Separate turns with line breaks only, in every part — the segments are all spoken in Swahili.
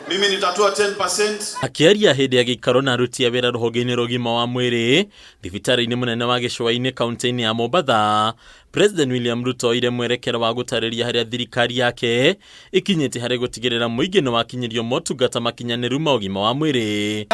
mimi nitatoa 10%.
Akiaria hĩndĩ ya gĩikaro na aruti a wĩra rũhonge-inĩ rwa ũgima wa mwĩrĩ thibitarĩ-inĩ mũnene wa Gĩcũa-inĩ kaunti-inĩ ya Mombatha, President William Ruto oire mwerekero wa gũtarĩria harĩa thirikari yake ikinyĩte harĩ gũtigĩrĩra mũingĩ nĩ wakinyĩrio motungata makinyanĩru ma ũgima wa mwĩrĩ.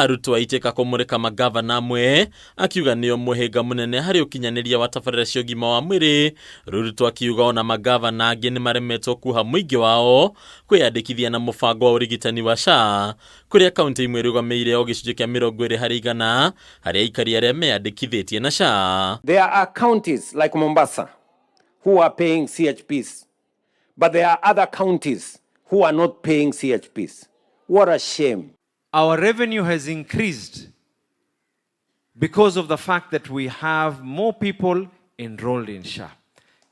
Ruto aitĩka kũmũrĩka magavana amwe akiuga nĩo mũhĩnga mũnene harĩ ũkinyanĩria wa tabarĩra cia ũgima wa mwĩrĩ. Ruto akiuga ona magavana angĩ nĩ maremetwo kuoha mũingĩ wao kwĩyandĩkithia na mũbango wa ũrigitani wa SHA, kũrĩa kaunti imwe irũgamĩire o gĩcunjĩ kĩa 20% harĩa aikari arĩa meyandĩkithĩtie na SHA.
There are counties like Mombasa who are paying CHPs, but there are other counties who are not paying CHPs. What a shame.
Our revenue has increased because of the fact that we have more people enrolled in SHA.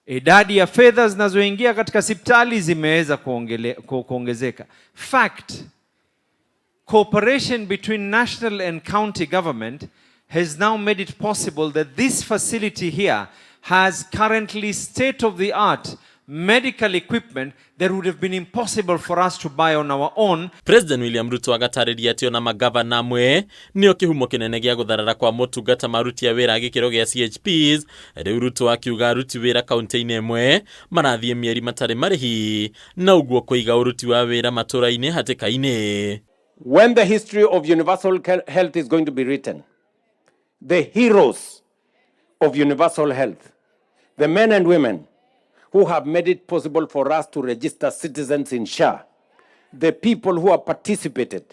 Idadi ya fedha zinazoingia katika hospitali zimeweza kuongezeka. Fact, cooperation between national and county government has now made it possible that this facility here has currently state-of-the-art medical equipment that would have been impossible for us to buy on our own.
President William Ruto agatarĩria atĩ ona magavana amwe nĩo kĩhumo kĩnene gĩa gũtharara kwa motungata maruti a wĩra gĩkĩro gĩa CHPs. Rĩu Ruto akiuga aruti wĩra kaunti-inĩ ĩmwe marathiĩ mĩeri matarĩ marĩhi na ũguo kũiga ũruti wa wĩra matũra-inĩ hatĩka-inĩ.
When the history of universal health is going to be written, the heroes of universal health, the men and women who have made it possible for us to register citizens in SHA, the people who have participated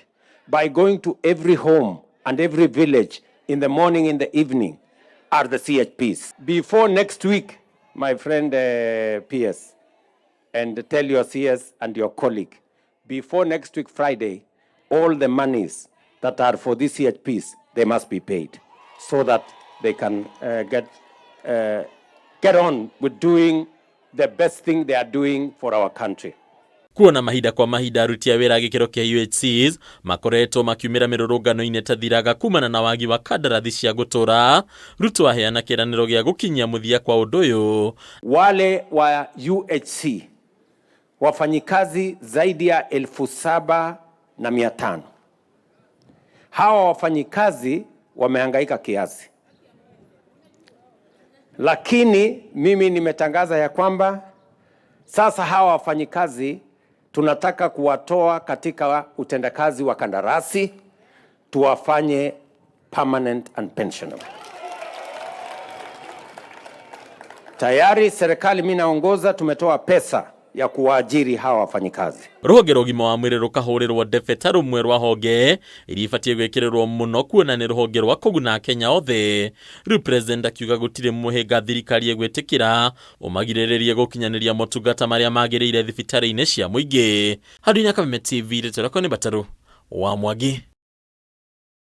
by going to every home and every village in the morning, in the evening, are the CHPs. Before next week, my friend PS, and tell your CS and your colleague, before next week Friday, all the monies that are for the CHPs, they must be paid so that they can get on with doing the best thing they are doing for our country.
Kuona mahinda kwa mahinda aruti a wĩra gĩkĩro kĩa UHCs makoretwo makiumĩra mĩrũrũngano-inĩ ta thiraga kumana na wagi wa kandarathi cia gũtũra. Ruto aheana kĩranĩro gĩa gũkinyia mũthia kwa ũndũ ũyũ.
Wale wa UHC wafanyikazi zaidi ya 7,500. Hawa wafanyikazi wamehangaika kiasi. Lakini mimi nimetangaza ya kwamba sasa hawa wafanyikazi tunataka kuwatoa katika utendakazi wa kandarasi tuwafanye permanent and pensionable. Tayari serikali mimi naongoza tumetoa pesa ya kuwaajiri hawa wafanyikazi.
Rũhonge rwa ũgima wa mwĩrĩ rũkahũrĩrwo ndebe ta rũmwe rwa honge iria ibatiĩ gwĩkĩrĩrwo mũno kuona nĩ rũhonge rwa kũguna Kenya othe. Rĩu president akiuga gũtirĩ mũhĩnga thirikari ĩgwĩtĩkĩra ũmagirĩrĩrie gũkinyanĩria motungata marĩa magĩrĩire thibitarĩ-inĩ cia mũingĩ. Handũ-inĩ Kameme TV rĩtwa rĩakwa nĩ Mbatarũ wa Mwangi.